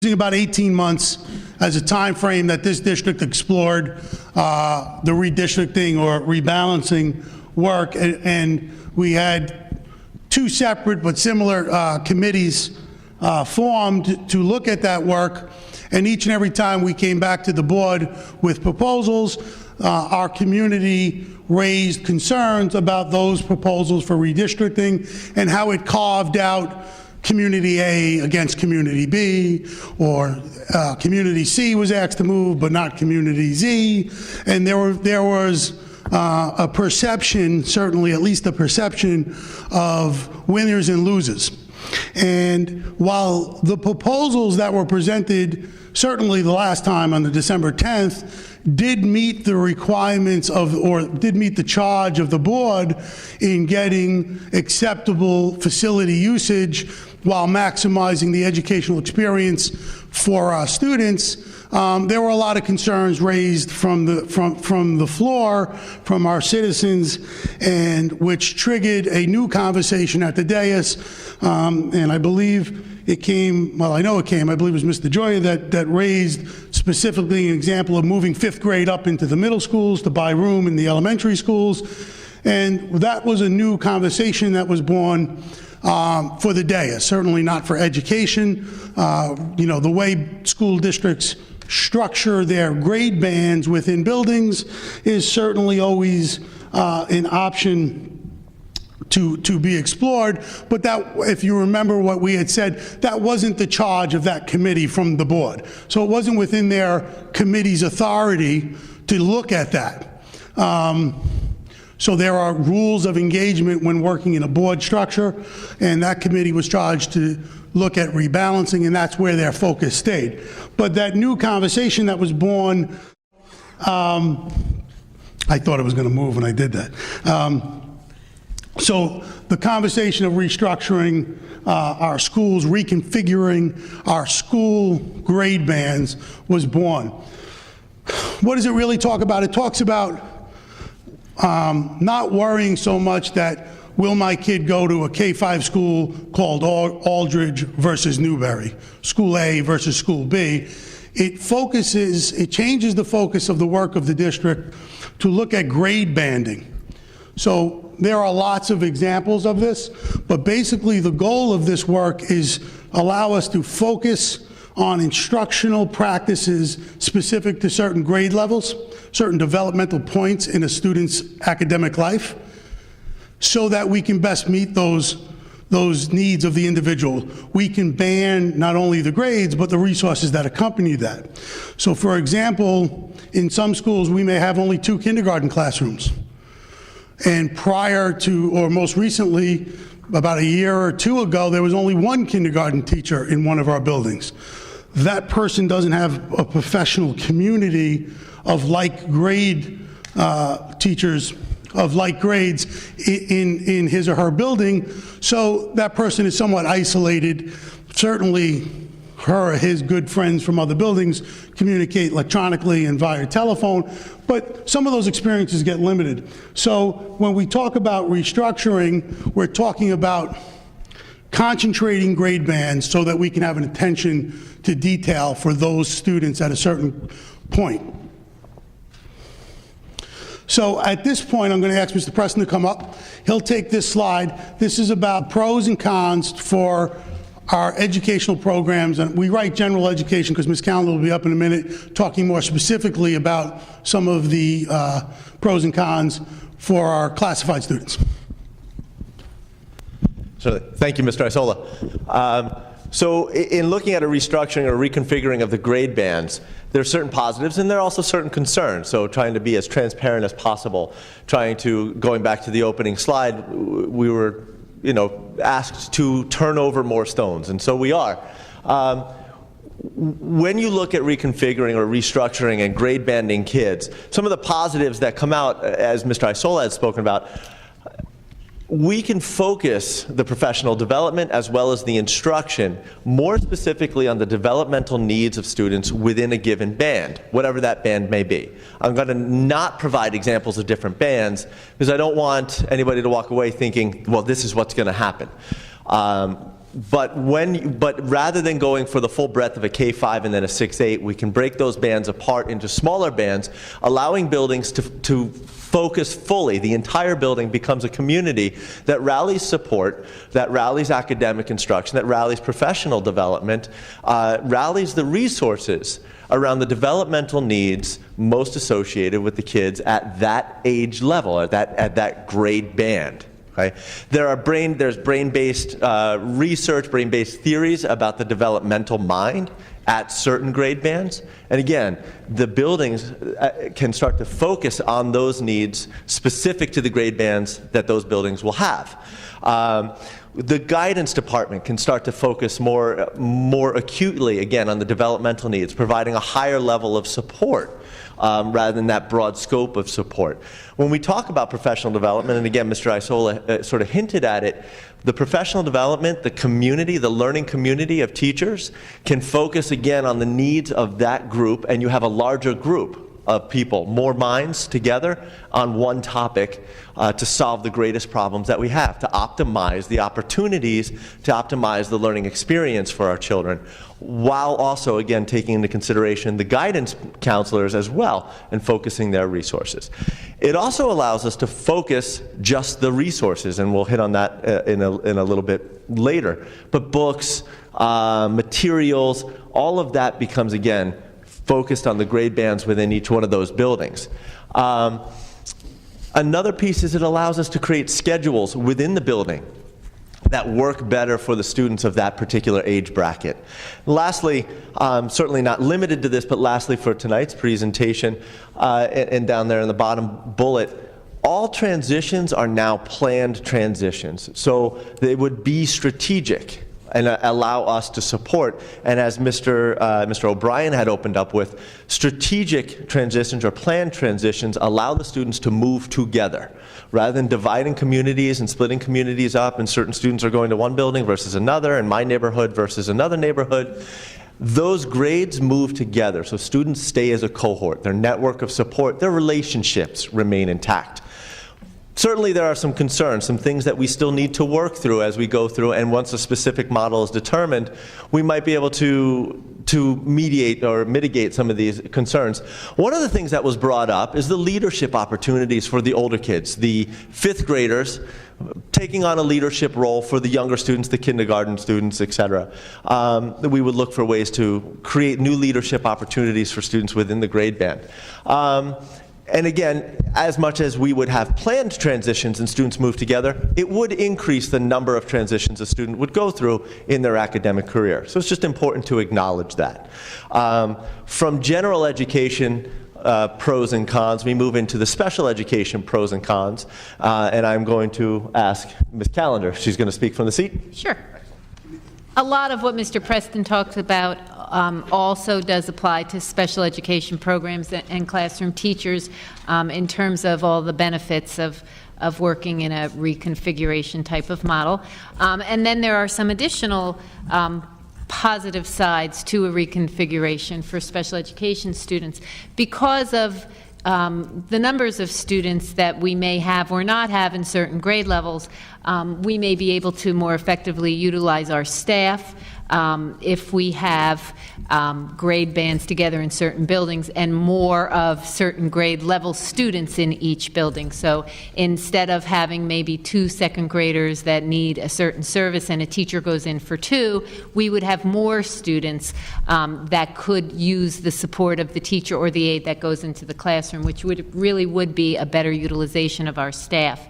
using about 18 months as a time frame that this district explored the redistricting or rebalancing work, and we had two separate but similar committees formed to look at that work, and each and every time we came back to the board with proposals, our community raised concerns about those proposals for redistricting and how it carved out Community A against Community B, or Community C was asked to move but not Community Z, and there was a perception, certainly at least a perception, of winners and losers. And while the proposals that were presented, certainly the last time on the December 10th, did meet the requirements of, or did meet the charge of the board in getting acceptable facility usage while maximizing the educational experience for our students, there were a lot of concerns raised from the floor, from our citizens, and which triggered a new conversation at the dais. And I believe it came, well, I know it came, I believe it was Mr. Joya that raised specifically an example of moving 5th grade up into the middle schools to buy room in the elementary schools. And that was a new conversation that was born for the dais, certainly not for education. You know, the way school districts structure their grade bands within buildings is certainly always an option to be explored, but that, if you remember what we had said, that wasn't the charge of that committee from the board. So it wasn't within their committee's authority to look at that. So there are rules of engagement when working in a board structure, and that committee was charged to look at rebalancing, and that's where their focus stayed. But that new conversation that was born, I thought it was going to move when I did that. So the conversation of restructuring our schools, reconfiguring our school grade bands was born. What does it really talk about? It talks about not worrying so much that will my kid go to a K-5 school called Aldridge versus Newberry, School A versus School B. It changes the focus of the work of the district to look at grade banding. So there are lots of examples of this, but basically the goal of this work is allow us to focus on instructional practices specific to certain grade levels, certain developmental points in a student's academic life, so that we can best meet those needs of the individual. We can band not only the grades, but the resources that accompany that. So for example, in some schools, we may have only 2 kindergarten classrooms. And prior to, or most recently, about a year or 2 ago, there was only 1 kindergarten teacher in one of our buildings. That person doesn't have a professional community of like grade teachers of like grades in his or her building, so that person is somewhat isolated. Certainly her or his good friends from other buildings communicate electronically and via telephone, but some of those experiences get limited. So when we talk about restructuring, we're talking about concentrating grade bands so that we can have an attention to detail for those students at a certain point. So at this point, I'm going to ask Mr. Preston to come up. He'll take this slide. This is about pros and cons for our educational programs, and we write general education because Ms. Callender will be up in a minute talking more specifically about some of the pros and cons for our classified students. So, thank you, Mr. Isola. So in looking at a restructuring or reconfiguring of the grade bands, there are certain positives and there are also certain concerns. So trying to be as transparent as possible, going back to the opening slide, we were asked to turn over more stones, and so we are. When you look at reconfiguring or restructuring and grade banding kids, some of the positives that come out, as Mr. Isola has spoken about, we can focus the professional development as well as the instruction more specifically on the developmental needs of students within a given band, whatever that band may be. I'm going to not provide examples of different bands because I don't want anybody to walk away thinking, well, this is what's going to happen. But rather than going for the full breadth of a K-5 and then a 6-8, we can break those bands apart into smaller bands, allowing buildings to focus fully. The entire building becomes a community that rallies support, that rallies academic instruction, that rallies professional development, rallies the resources around the developmental needs most associated with the kids at that age level, at that grade band. Okay? There's brain-based research, brain-based theories about the developmental mind at certain grade bands. And again, the buildings can start to focus on those needs specific to the grade bands that those buildings will have. The guidance department can start to focus more acutely, again, on the developmental needs, providing a higher level of support rather than that broad scope of support. When we talk about professional development, and again, Mr. Isola sort of hinted at it, the professional development, the community, the learning community of teachers can focus again on the needs of that group, and you have a larger group of people, more minds together on one topic to solve the greatest problems that we have, to optimize the opportunities, to optimize the learning experience for our children, while also, again, taking into consideration the guidance counselors as well and focusing their resources. It also allows us to focus just the resources, and we'll hit on that in a little bit later. But books, materials, all of that becomes, again, focused on the grade bands within each one of those buildings. Another piece is it allows us to create schedules within the building that work better for the students of that particular age bracket. Lastly, certainly not limited to this, but lastly for tonight's presentation, and down there in the bottom bullet, all transitions are now planned transitions. So they would be strategic and allow us to support. And as Mr. O'Brien had opened up with, strategic transitions or planned transitions allow the students to move together. Rather than dividing communities and splitting communities up, and certain students are going to one building versus another, and my neighborhood versus another neighborhood, those grades move together. So students stay as a cohort. Their network of support, their relationships remain intact. Certainly there are some concerns, some things that we still need to work through as we go through, and once a specific model is determined, we might be able to mediate or mitigate some of these concerns. One of the things that was brought up is the leadership opportunities for the older kids, the fifth graders taking on a leadership role for the younger students, the kindergarten students, et cetera. We would look for ways to create new leadership opportunities for students within the grade band. And again, as much as we would have planned transitions and students move together, it would increase the number of transitions a student would go through in their academic career. So it's just important to acknowledge that. From general education pros and cons, we move into the special education pros and cons. And I'm going to ask Ms. Callender. She's going to speak from the seat. Sure. A lot of what Mr. Preston talks about also does apply to special education programs and classroom teachers in terms of all the benefits of working in a reconfiguration type of model. And then there are some additional positive sides to a reconfiguration for special education students because of the numbers of students that we may have or not have in certain grade levels. We may be able to more effectively utilize our staff if we have grade bands together in certain buildings and more of certain grade level students in each building. So instead of having maybe 2 second graders that need a certain service and a teacher goes in for 2, we would have more students that could use the support of the teacher or the aide that goes into the classroom, which really would be a better utilization of our staff.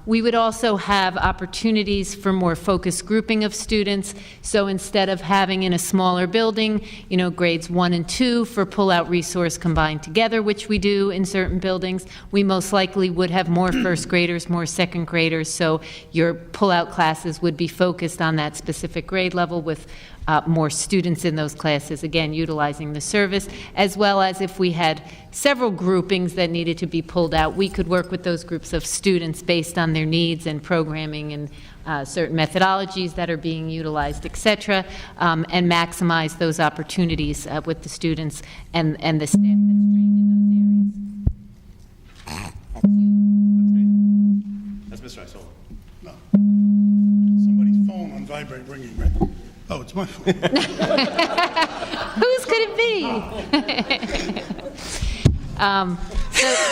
We would also have opportunities for more focused grouping of students. So instead of having in a smaller building, grades 1 and 2 for pull-out resource combined together, which we do in certain buildings, we most likely would have more first graders, more second graders. So your pull-out classes would be focused on that specific grade level with more students in those classes, again, utilizing the service, as well as if we had several groupings that needed to be pulled out, we could work with those groups of students based on their needs and programming and certain methodologies that are being utilized, et cetera, and maximize those opportunities with the students and the staff that's trained in those areas. That's Mr. Isola. No. Somebody's phone vibrate ringing, right? Oh, it's my phone. Whose could it be?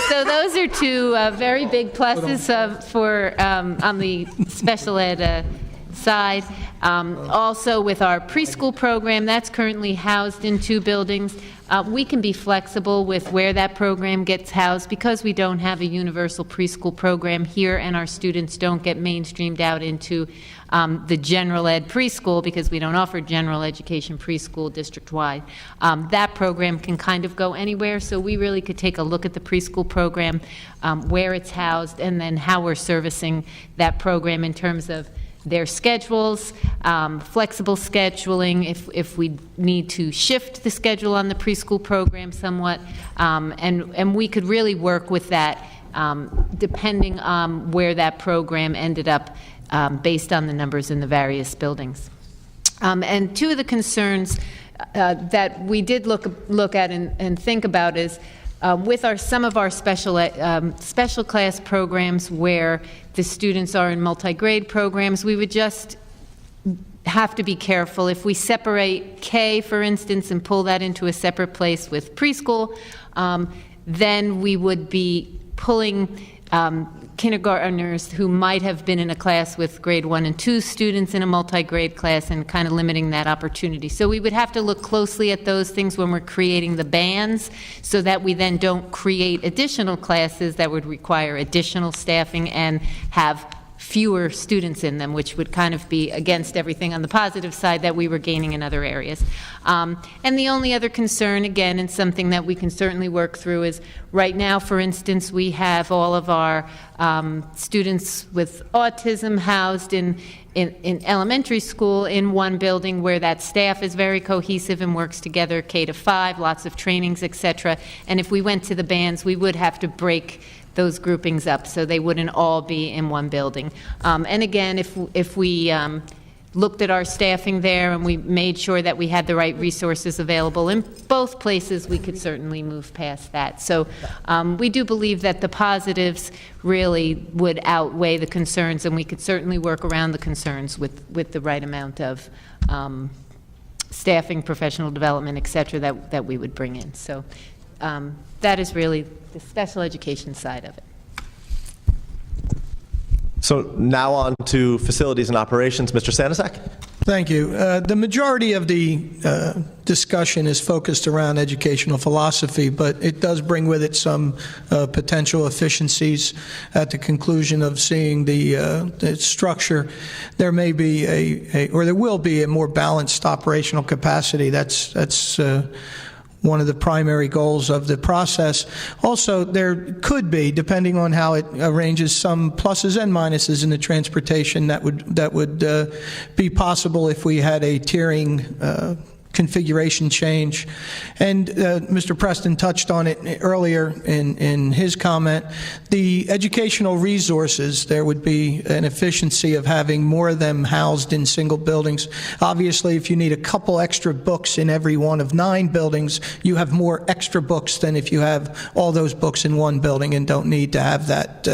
So those are two very big pluses for on the special ed side. Also with our preschool program, that's currently housed in 2 buildings. We can be flexible with where that program gets housed because we don't have a universal preschool program here and our students don't get mainstreamed out into the general ed preschool because we don't offer general education preschool district-wide. That program can kind of go anywhere, so we really could take a look at the preschool program, where it's housed, and then how we're servicing that program in terms of their schedules, flexible scheduling, if we need to shift the schedule on the preschool program somewhat, and we could really work with that depending on where that program ended up based on the numbers in the various buildings. And 2 of the concerns that we did look at and think about is with some of our special class programs where the students are in multi-grade programs, we would just have to be careful. If we separate K, for instance, and pull that into a separate place with preschool, then we would be pulling kindergartners who might have been in a class with grade 1 and 2 students in a multi-grade class and kind of limiting that opportunity. So we would have to look closely at those things when we're creating the bands so that we then don't create additional classes that would require additional staffing and have fewer students in them, which would kind of be against everything on the positive side that we were gaining in other areas. And the only other concern, again, and something that we can certainly work through is right now, for instance, we have all of our students with autism housed in elementary school in one building where that staff is very cohesive and works together, K-5, lots of trainings, et cetera. And if we went to the bands, we would have to break those groupings up so they wouldn't all be in one building. And again, if we looked at our staffing there and we made sure that we had the right resources available in both places, we could certainly move past that. So we do believe that the positives really would outweigh the concerns, and we could certainly work around the concerns with the right amount of staffing, professional development, et cetera, that we would bring in. So that is really the special education side of it. So now on to facilities and operations. Mr. Stanisak? Thank you. The majority of the discussion is focused around educational philosophy, but it does bring with it some potential efficiencies. At the conclusion of seeing the structure, there may be or there will be a more balanced operational capacity. That's one of the primary goals of the process. Also, there could be, depending on how it arranges, some pluses and minuses in the transportation that would be possible if we had a tiering configuration change. And Mr. Preston touched on it earlier in his comment. The educational resources, there would be an efficiency of having more of them housed in single buildings. Obviously, if you need a couple extra books in every one of 9 buildings, you have more extra books than if you have all those books in one building and don't need to have that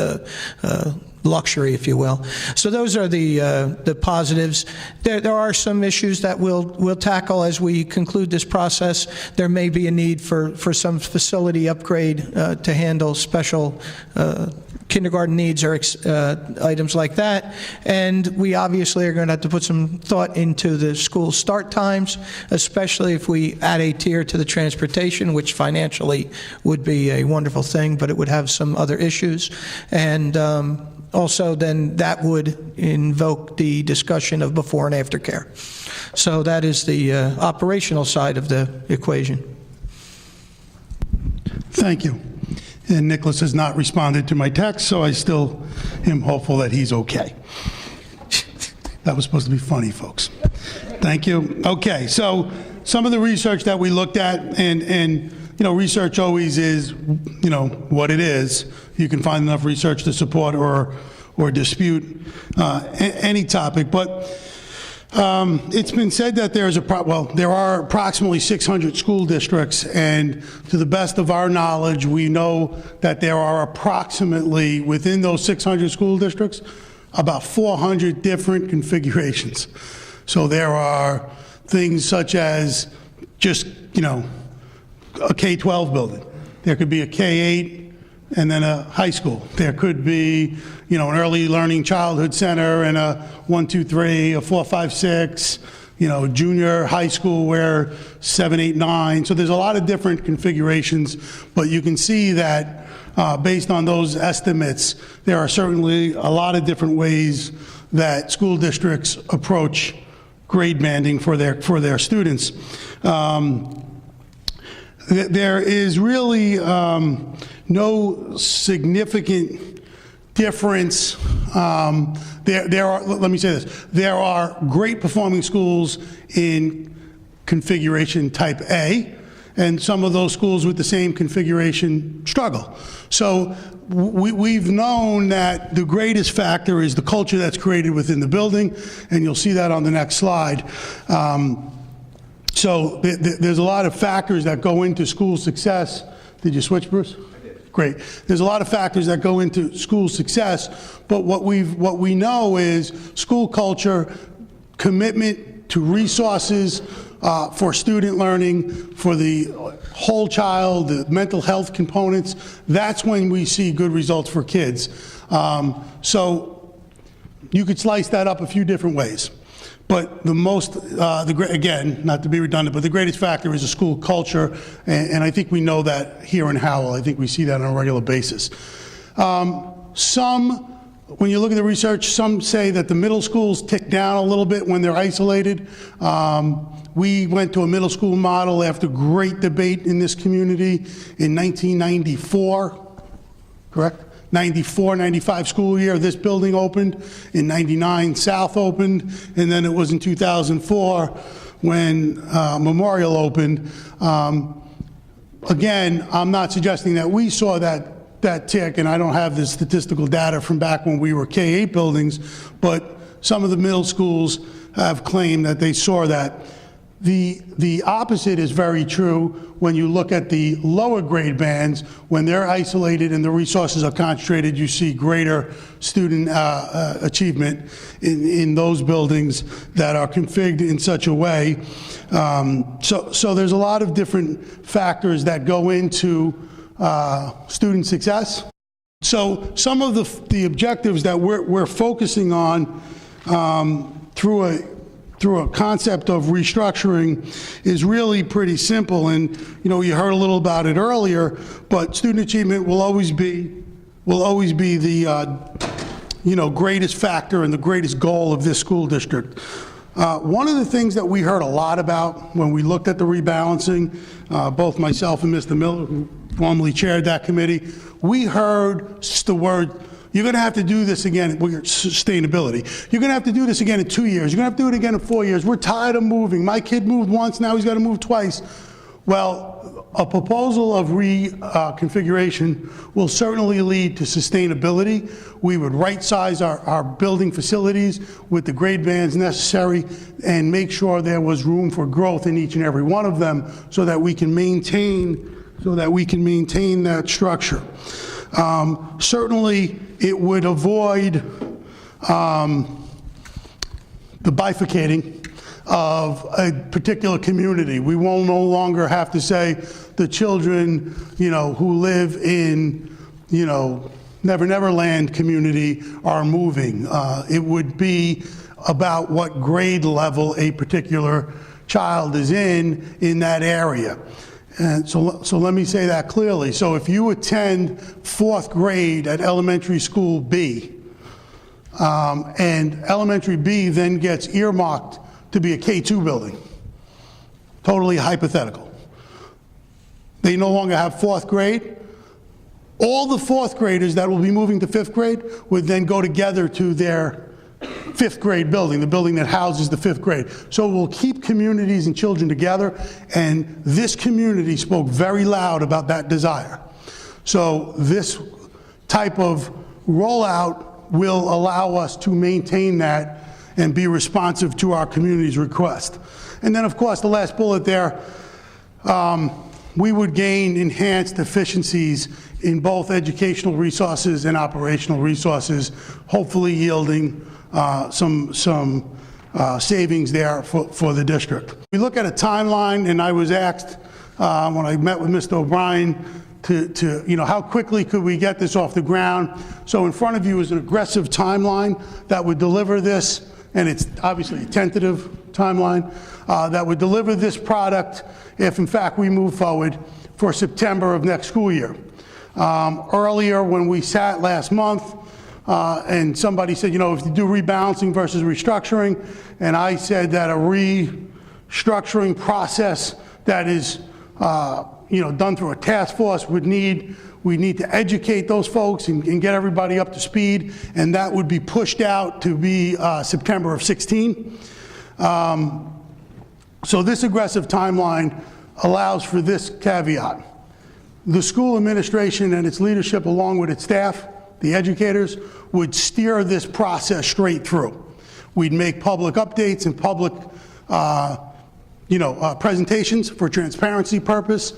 luxury, if you will. So those are the positives. There are some issues that we'll tackle as we conclude this process. There may be a need for some facility upgrade to handle special kindergarten needs or items like that. And we obviously are going to have to put some thought into the school start times, especially if we add a tier to the transportation, which financially would be a wonderful thing, but it would have some other issues. And also, then that would invoke the discussion of before and after care. So that is the operational side of the equation. Thank you. And Nicholas has not responded to my text, so I still am hopeful that he's okay. That was supposed to be funny, folks. Thank you. Okay, so some of the research that we looked at, and you know, research always is, you know, what it is. You can find enough research to support or dispute any topic, but it's been said that there are approximately 600 school districts, and to the best of our knowledge, we know that there are approximately, within those 600 school districts, about 400 different configurations. So there are things such as just, a K-12 building. There could be a K-8 and then a high school. There could be, an early learning childhood center and a 1, 2, 3, a 4, 5, 6, junior high school where 7, 8, 9. So there's a lot of different configurations, but you can see that based on those estimates, there are certainly a lot of different ways that school districts approach grade banding for their students. There is really no significant difference. There are, let me say this, there are great performing schools in configuration type A, and some of those schools with the same configuration struggle. So we've known that the greatest factor is the culture that's created within the building, and you'll see that on the next slide. So there's a lot of factors that go into school success. Did you switch, Bruce? I did. Great. There's a lot of factors that go into school success, but what we know is school culture, commitment to resources for student learning, for the whole child, the mental health components. That's when we see good results for kids. So you could slice that up a few different ways. But the most, again, not to be redundant, but the greatest factor is a school culture, and I think we know that here in Howell. I think we see that on a regular basis. When you look at the research, some say that the middle schools tick down a little bit when they're isolated. We went to a middle school model after great debate in this community in 1994, correct? 94, 95 school year, this building opened. In 99, South opened, and then it was in 2004 when Memorial opened. Again, I'm not suggesting that we saw that tick, and I don't have the statistical data from back when we were K-8 buildings, but some of the middle schools have claimed that they saw that. The opposite is very true when you look at the lower grade bands. When they're isolated and the resources are concentrated, you see greater student achievement in those buildings that are configured in such a way. So there's a lot of different factors that go into student success. So some of the objectives that we're focusing on through a concept of restructuring is really pretty simple. And you heard a little about it earlier, but student achievement will always be the greatest factor and the greatest goal of this school district. One of the things that we heard a lot about when we looked at the rebalancing, both myself and Mr. Miller, who formerly chaired that committee, we heard the word, you're going to have to do this again with sustainability. You're going to have to do this again in 2 years. You're going to have to do it again in 4 years. We're tired of moving. My kid moved once, now he's got to move twice. Well, a proposal of reconfiguration will certainly lead to sustainability. We would right-size our building facilities with the grade bands necessary and make sure there was room for growth in each and every one of them so that we can maintain that structure. Certainly, it would avoid the bifurcating of a particular community. We will no longer have to say the children, who live in, Never Never Land community are moving. It would be about what grade level a particular child is in that area. And so let me say that clearly. So if you attend 4th grade at elementary school B, and elementary B then gets earmarked to be a K2 building, totally hypothetical. They no longer have 4th grade. All the 4th graders that will be moving to 5th grade would then go together to their 5th grade building, the building that houses the 5th grade. So we'll keep communities and children together, and this community spoke very loud about that desire. So this type of rollout will allow us to maintain that and be responsive to our community's request. And then, of course, the last bullet there, we would gain enhanced efficiencies in both educational resources and operational resources, hopefully yielding some savings there for the district. We look at a timeline, and I was asked when I met with Mr. O'Brien to how quickly could we get this off the ground. So in front of you is an aggressive timeline that would deliver this, and it's obviously a tentative timeline, that would deliver this product if in fact we move forward for September of next school year. Earlier when we sat last month, and somebody said, if you do rebalancing versus restructuring, and I said that a restructuring process that is done through a task force we need to educate those folks and get everybody up to speed, and that would be pushed out to be September of 16. So this aggressive timeline allows for this caveat. The school administration and its leadership, along with its staff, the educators, would steer this process straight through. We'd make public updates and public presentations for transparency purpose.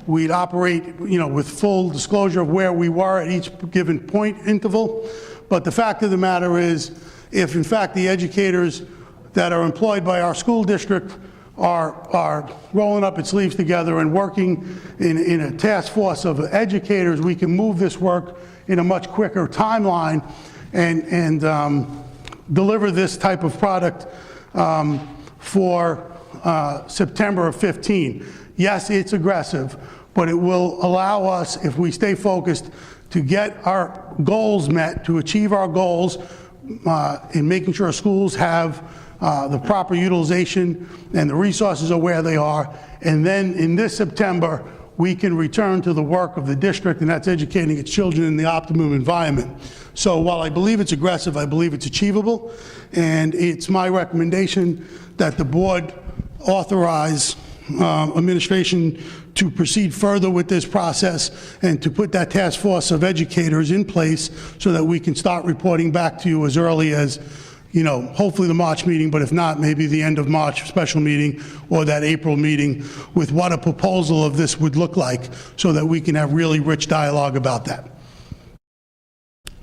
We'd operate, with full disclosure of where we were at each given point interval. But the fact of the matter is, if in fact the educators that are employed by our school district are rolling up its sleeves together and working in a task force of educators, we can move this work in a much quicker timeline and deliver this type of product for September of 15. Yes, it's aggressive, but it will allow us, if we stay focused, to get our goals met, to achieve our goals in making sure schools have the proper utilization and the resources are where they are. And then in this September, we can return to the work of the district, and that's educating its children in the optimum environment. So while I believe it's aggressive, I believe it's achievable, and it's my recommendation that the board authorize administration to proceed further with this process and to put that task force of educators in place so that we can start reporting back to you as early as, hopefully the March meeting, but if not, maybe the end of March special meeting or that April meeting, with what a proposal of this would look like so that we can have really rich dialogue about that.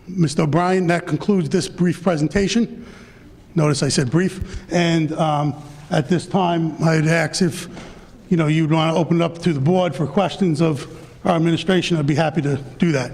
Mr. O'Brien, that concludes this brief presentation. Notice I said brief. And at this time, I'd ask if you'd want to open it up to the board for questions of our administration. I'd be happy to do that.